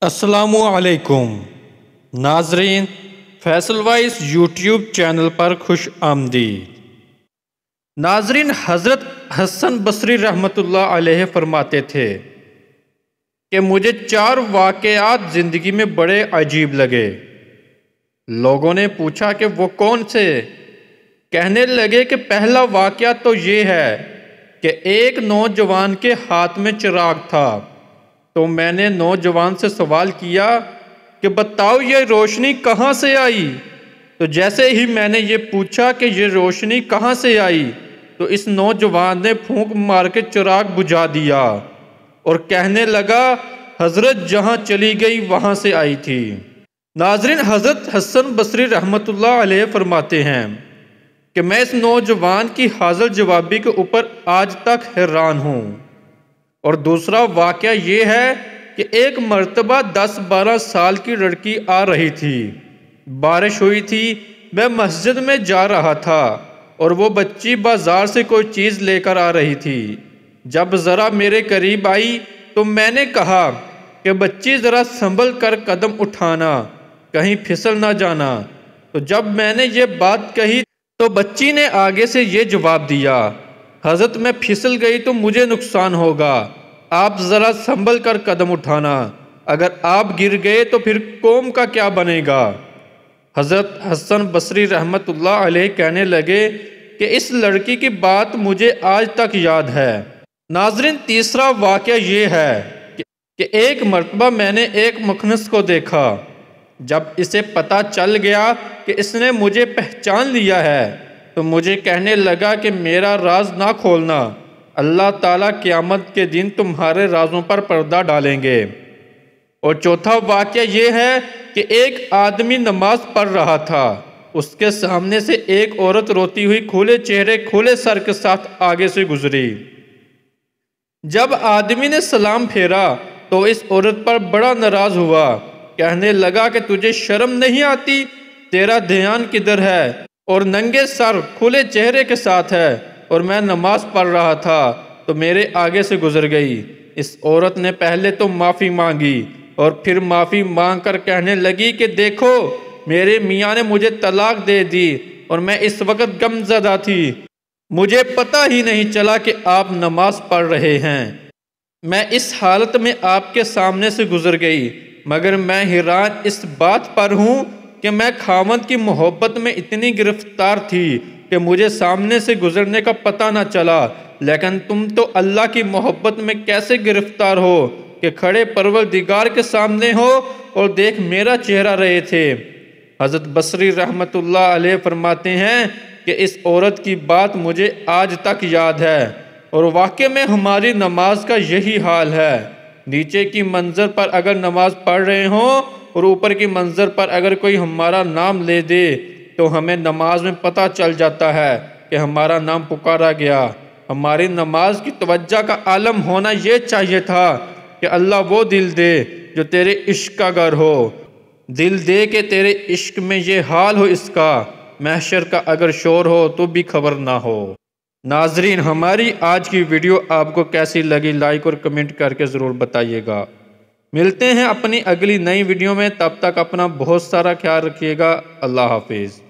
السلام علیکم ناظرین، فیصل وائس یوٹیوب چینل پر خوش آمدید۔ ناظرین، حضرت حسن بصری رحمۃ اللہ علیہ فرماتے تھے کہ مجھے 4 واقعات زندگی میں بڑے عجیب لگے۔ لوگوں نے پوچھا کہ وہ کون سے؟ کہنے لگے کہ پہلا واقعہ تو یہ ہے کہ ایک نوجوان کے ہاتھ میں چراغ تھا، تو میں نے نوجوان سے سوال کیا کہ بتاؤ یہ روشنی کہاں سے آئی؟ تو جیسے ہی میں نے یہ پوچھا کہ یہ روشنی کہاں سے آئی تو اس نوجوان نے پھونک مار کے چراغ بجھا دیا اور کہنے لگا حضرت جہاں چلی گئی وہاں سے آئی تھی۔ ناظرین، حضرت حسن بصری رحمۃ اللہ علیہ فرماتے ہیں کہ میں اس نوجوان کی حاضر جوابی کے اوپر آج تک حیران ہوں۔ اور دوسرا واقعہ یہ ہے کہ ایک مرتبہ 10-12 سال کی لڑکی آ رہی تھی، بارش ہوئی تھی، میں مسجد میں جا رہا تھا اور وہ بچی بازار سے کوئی چیز لے کر آ رہی تھی۔ جب ذرا میرے قریب آئی تو میں نے کہا کہ بچی ذرا سنبھل کر قدم اٹھانا، کہیں پھسل نہ جانا۔ تو جب میں نے یہ بات کہی تو بچی نے آگے سے یہ جواب دیا، حضرت میں پھسل گئی تو مجھے نقصان ہوگا، آپ ذرا سنبھل کر قدم اٹھانا، اگر آپ گر گئے تو پھر قوم کا کیا بنے گا؟ حضرت حسن بصری رحمۃ اللہ علیہ کہنے لگے کہ اس لڑکی کی بات مجھے آج تک یاد ہے۔ ناظرین، تیسرا واقعہ یہ ہے کہ ایک مرتبہ میں نے ایک مخنث کو دیکھا۔ جب اسے پتہ چل گیا کہ اس نے مجھے پہچان لیا ہے تو مجھے کہنے لگا کہ میرا راز نہ کھولنا، اللہ تعالیٰ قیامت کے دن تمہارے رازوں پر پردہ ڈالیں گے۔ اور چوتھا واقعہ یہ ہے کہ ایک آدمی نماز پڑھ رہا تھا، اس کے سامنے سے ایک عورت روتی ہوئی کھلے چہرے کھلے سر کے ساتھ آگے سے گزری۔ جب آدمی نے سلام پھیرا تو اس عورت پر بڑا ناراض ہوا، کہنے لگا کہ تجھے شرم نہیں آتی؟ تیرا دھیان کدھر ہے اور ننگے سر کھلے چہرے کے ساتھ ہے، اور میں نماز پڑھ رہا تھا تو میرے آگے سے گزر گئی۔ اس عورت نے پہلے تو معافی مانگی اور پھر معافی مانگ کر کہنے لگی کہ دیکھو میرے میاں نے مجھے طلاق دے دی اور میں اس وقت غم زدہ تھی، مجھے پتہ ہی نہیں چلا کہ آپ نماز پڑھ رہے ہیں۔ میں اس حالت میں آپ کے سامنے سے گزر گئی، مگر میں حیران اس بات پر ہوں کہ میں خاوند کی محبت میں اتنی گرفتار تھی کہ مجھے سامنے سے گزرنے کا پتہ نہ چلا، لیکن تم تو اللہ کی محبت میں کیسے گرفتار ہو کہ کھڑے پروردگار کے سامنے ہو اور دیکھ میرا چہرہ رہے تھے۔ حضرت بصری رحمۃ اللہ علیہ فرماتے ہیں کہ اس عورت کی بات مجھے آج تک یاد ہے، اور واقع میں ہماری نماز کا یہی حال ہے۔ نیچے کی منظر پر اگر نماز پڑھ رہے ہوں اور اوپر کی منظر پر اگر کوئی ہمارا نام لے دے تو ہمیں نماز میں پتہ چل جاتا ہے کہ ہمارا نام پکارا گیا۔ ہماری نماز کی توجہ کا عالم ہونا یہ چاہیے تھا کہ اللہ وہ دل دے جو تیرے عشق کا گر ہو، دل دے کہ تیرے عشق میں یہ حال ہو اس کا، محشر کا اگر شور ہو تو بھی خبر نہ ہو۔ ناظرین، ہماری آج کی ویڈیو آپ کو کیسی لگی لائک اور کمنٹ کر کے ضرور بتائیے گا۔ ملتے ہیں اپنی اگلی نئی ویڈیو میں، تب تک اپنا بہت سارا خیال رکھیے گا۔ اللہ حافظ۔